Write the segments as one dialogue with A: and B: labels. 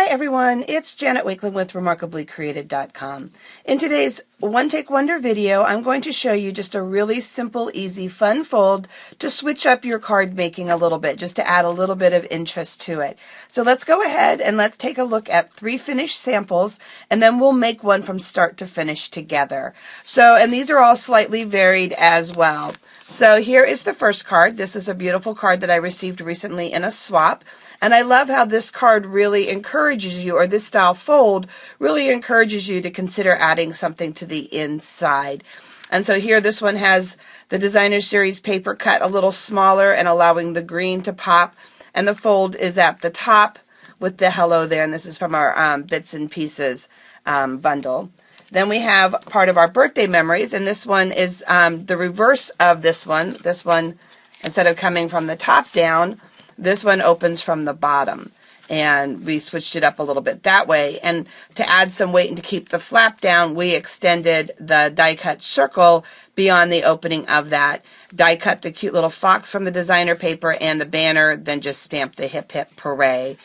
A: everyone, it's Janet Wakeland with RemarkablyCreated.com. In today's One Take Wonder video, I'm going to show you just a really simple, easy, fun fold to switch up your card making a little bit, just to add a little bit of interest to it. So let's go ahead and let's take a look at 3 finished samples, and then we'll make one from start to finish together. And these are all slightly varied as well. So here is the first card. This is a beautiful card that I received recently in a swap. And I love how this card really encourages you, or this style fold really encourages you to consider adding something to the inside. And so here this one has the Designer Series paper cut a little smaller and allowing the green to pop. And the fold is at the top with the hello there. And this is from our Bits and Pieces bundle. Then we have part of our birthday memories. And this one is the reverse of this one. This one, instead of coming from the top down, this one opens from the bottom, and we switched it up a little bit that way. And to add some weight and to keep the flap down, we extended the die cut circle beyond the opening of that. Die cut the cute little fox from the designer paper and the banner, then just stamped the hip hip hooray.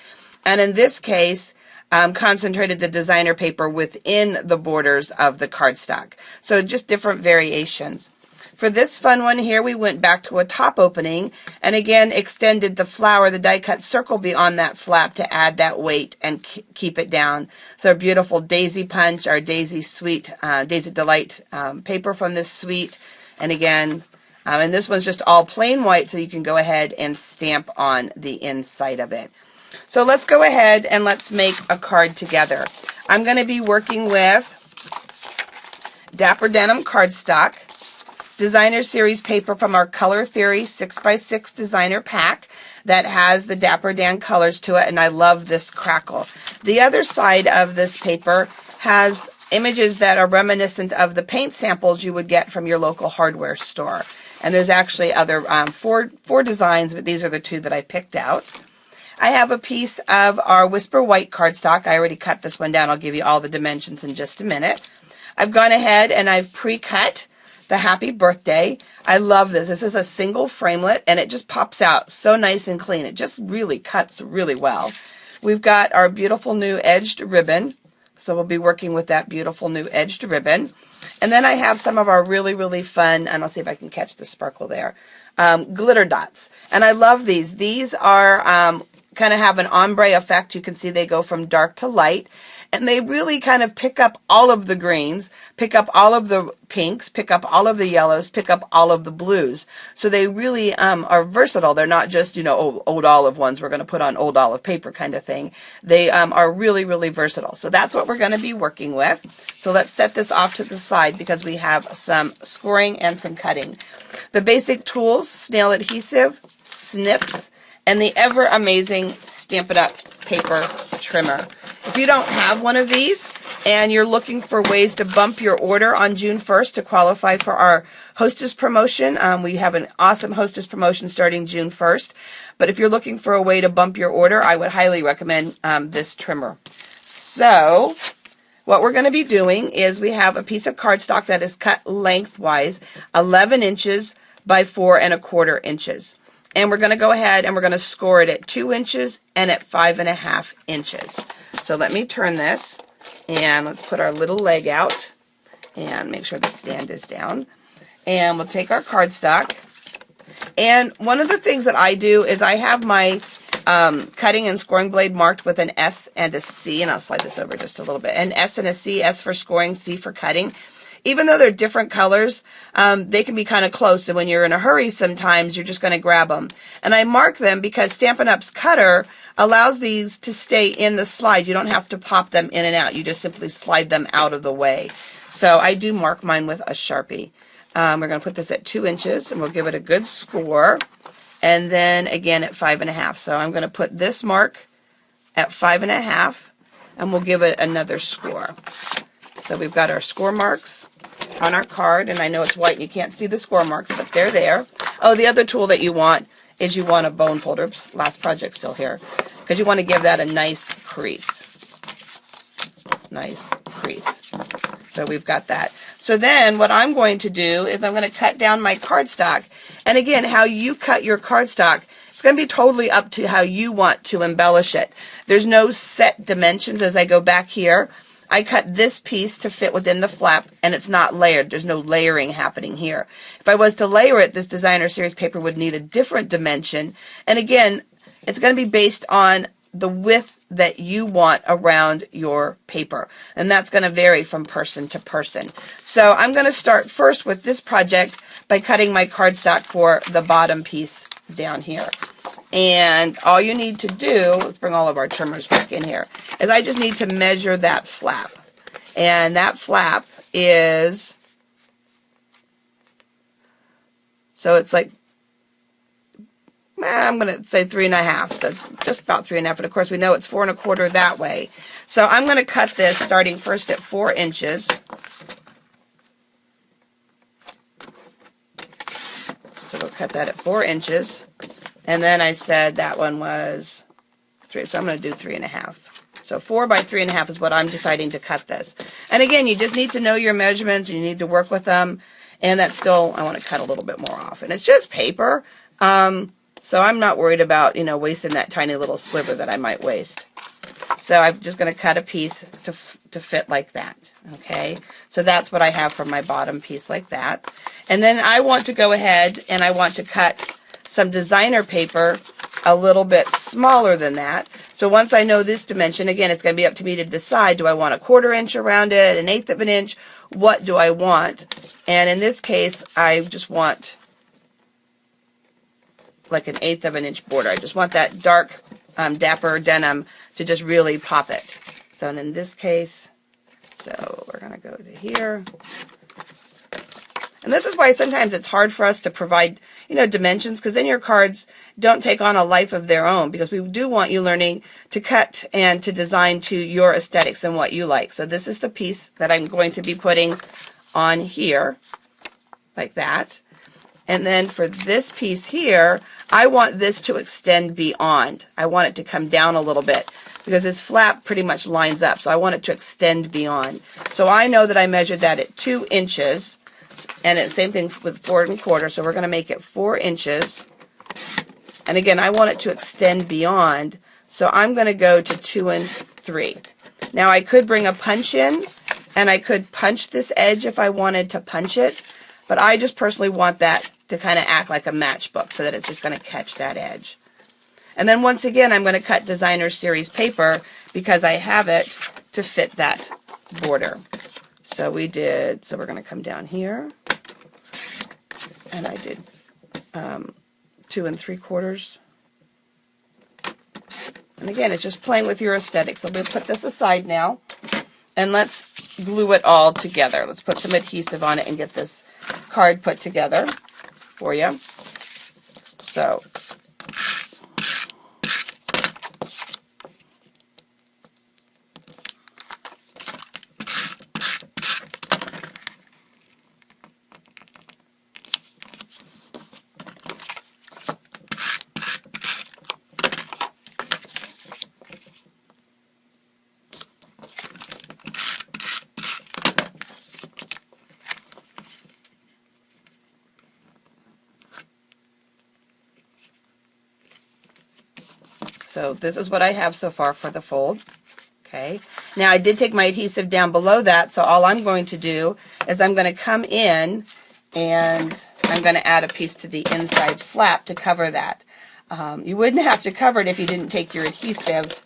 A: And in this case, concentrated the designer paper within the borders of the cardstock. So just different variations. For this fun one here, we went back to a top opening and again extended the flower, the die cut circle beyond that flap to add that weight and keep it down. So a beautiful daisy punch, our daisy sweet, daisy delight paper from this suite. And again, and this one's just all plain white, so you can go ahead and stamp on the inside of it. So let's go ahead and let's make a card together. I'm going to be working with Dapper Denim Cardstock, Designer Series paper from our Color Theory 6x6 designer pack that has the Dapper Dan colors to it, and I love this crackle. The other side of this paper has images that are reminiscent of the paint samples you would get from your local hardware store. And there's actually other four designs, but these are the 2 that I picked out. I have a piece of our Whisper White cardstock. I already cut this one down. I'll give you all the dimensions in just a minute. I've gone ahead and I've pre-cut the happy birthday. I love this. This is a single framelit and it just pops out so nice and clean. It just really cuts really well. We've got our beautiful new edged ribbon. So we'll be working with that beautiful new edged ribbon. And then I have some of our really, really fun, and I'll see if I can catch the sparkle there, glitter dots. And I love these. These are kind of have an ombre effect. You can see they go from dark to light. And they really kind of pick up all of the greens, pick up all of the pinks, pick up all of the yellows, pick up all of the blues. So they really are versatile. They're not just, old olive ones we're going to put on old olive paper kind of thing. They are really, really versatile. So that's what we're going to be working with. So let's set this off to the side because we have some scoring and some cutting. The basic tools, snail adhesive, snips, and the ever amazing Stampin' Up! Paper trimmer. If you don't have one of these and you're looking for ways to bump your order on June 1st to qualify for our hostess promotion, we have an awesome hostess promotion starting June 1st. But if you're looking for a way to bump your order, I would highly recommend this trimmer. So what we're going to be doing is we have a piece of cardstock that is cut lengthwise, 11 inches by 4 1/4 inches. And we're going to go ahead and we're going to score it at 2 inches and at 5 1/2 inches. So let me turn this and let's put our little leg out and make sure the stand is down. And we'll take our cardstock. And one of the things that I do is I have my cutting and scoring blade marked with an S and a C. And I'll slide this over just a little bit. An S and a C, S for scoring, C for cutting. Even though they're different colors, they can be kind of close. And when you're in a hurry, sometimes you're just going to grab them. And I mark them because Stampin' Up's cutter allows these to stay in the slide. You don't have to pop them in and out. You just simply slide them out of the way. So I do mark mine with a Sharpie. We're going to put this at 2 inches and we'll give it a good score. And then again at 5 1/2. So I'm going to put this mark at 5 1/2 and we'll give it another score. So we've got our score marks on our card, and I know it's white and you can't see the score marks, but they're there. Oh, the other tool that you want is you want a bone folder. Oops, last project still here. Because you want to give that a nice crease. Nice crease. So we've got that. So then what I'm going to do is I'm going to cut down my cardstock. And again, how you cut your cardstock, it's It's going to be totally up to how you want to embellish it. There's no set dimensions. As I go back here, I cut this piece to fit within the flap, and it's not layered. There's no layering happening here. If I was to layer it, this designer series paper would need a different dimension. And again, it's going to be based on the width that you want around your paper. And that's going to vary from person to person. So I'm going to start first with this project by cutting my cardstock for the bottom piece down here. And all you need to do, let's bring all of our trimmers back in here, is I just need to measure that flap. And that flap is, so it's like, I'm going to say 3.5. So it's just about 3.5. And of course we know it's 4 1/4 that way. So I'm going to cut this starting first at 4 inches. So we'll cut that at 4 inches. And then I said that one was 3. So I'm going to do 3.5. So 4 by 3.5 is what I'm deciding to cut this. And again, you just need to know your measurements. You need to work with them. And that's still, I want to cut a little bit more off. And it's just paper. So I'm not worried about, wasting that tiny little sliver that I might waste. So I'm just going to cut a piece to fit like that. Okay. So that's what I have for my bottom piece like that. And then I want to go ahead and I want to cut some designer paper a little bit smaller than that. So once I know this dimension, again, it's going to be up to me to decide, do I want 1/4 inch around it, 1/8 of an inch? What do I want? And in this case, I just want like 1/8 of an inch border. I just want that dark dapper denim to just really pop it. So in this case, so we're going to go to here. And this is why sometimes it's hard for us to provide, dimensions, because then your cards don't take on a life of their own, because we do want you learning to cut and to design to your aesthetics and what you like. So this is the piece that I'm going to be putting on here, like that. And then for this piece here, I want this to extend beyond. I want it to come down a little bit, because this flap pretty much lines up. So I want it to extend beyond. So I know that I measured that at 2 inches. And it's same thing with 4 1/4, so we're going to make it 4 inches. And again, I want it to extend beyond, so I'm going to go to 2 3. Now I could bring a punch in, and I could punch this edge if I wanted to punch it, but I just personally want that to kind of act like a matchbook, so that it's just going to catch that edge. And then once again, I'm going to cut designer series paper, because I have it to fit that border. So we're going to come down here, and I did 2 3/4. And again, it's just playing with your aesthetics. So we'll put this aside now, and let's glue it all together. Let's put some adhesive on it and get this card put together for you. So So this is what I have so far for the fold. Okay. Now I did take my adhesive down below that, so all I'm going to do is I'm going to come in and I'm going to add a piece to the inside flap to cover that. You wouldn't have to cover it if you didn't take your adhesive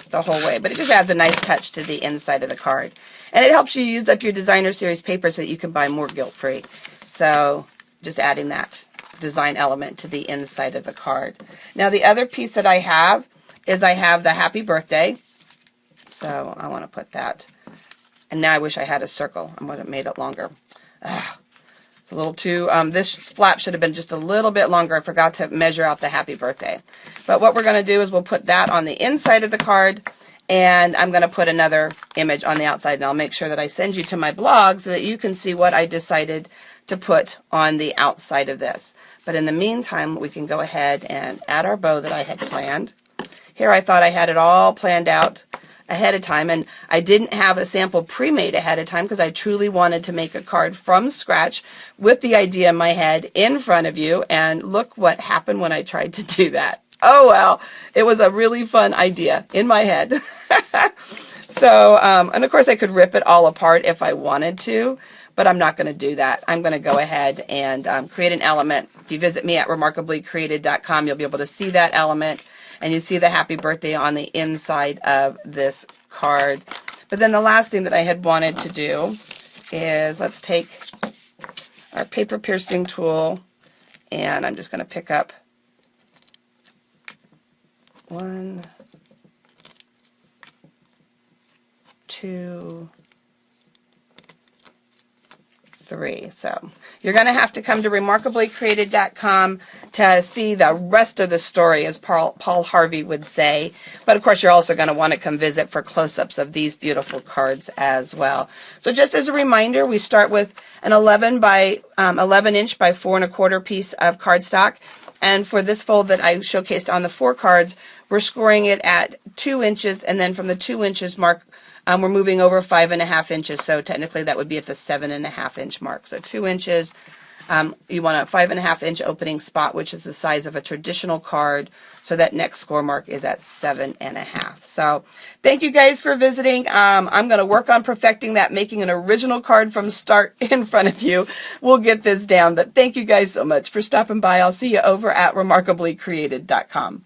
A: the whole way, but it just adds a nice touch to the inside of the card. And it helps you use up your designer series paper so that you can buy more guilt-free. So just adding that design element to the inside of the card. Now the other piece that I have is I have the happy birthday. So I want to put that. And now I wish I had a circle. I would have made it longer. It's a little too, this flap should have been just a little bit longer. I forgot to measure out the happy birthday. But what we're going to do is we'll put that on the inside of the card, and I'm going to put another image on the outside, and I'll make sure that I send you to my blog so that you can see what I decided to put on the outside of this. But in the meantime, we can go ahead and add our bow that I had planned. Here I thought I had it all planned out ahead of time, and I didn't have a sample pre-made ahead of time because I truly wanted to make a card from scratch with the idea in my head in front of you, and look what happened when I tried to do that. Oh well, it was a really fun idea in my head. So, and of course I could rip it all apart if I wanted to, but I'm not going to do that. I'm going to go ahead and create an element. If you visit me at remarkablycreated.com, you'll be able to see that element, and you see the happy birthday on the inside of this card. But then the last thing that I had wanted to do is, let's take our paper piercing tool, and I'm just going to pick up 1, 2, 3. So you're going to have to come to remarkablycreated.com to see the rest of the story, as Paul Harvey would say. But of course, you're also going to want to come visit for close-ups of these beautiful cards as well. So just as a reminder, we start with an 11 by 11 inch by 4 1/4 piece of cardstock. And for this fold that I showcased on the 4 cards, we're scoring it at 2 inches, and then from the 2 inches mark, we're moving over 5.5 inches, so technically that would be at the 7.5 inch mark. So 2 inches, you want a 5.5 inch opening spot, which is the size of a traditional card, so that next score mark is at 7.5. So thank you guys for visiting. I'm going to work on perfecting that, making an original card from start in front of you. We'll get this down, but thank you guys so much for stopping by. I'll see you over at remarkablycreated.com.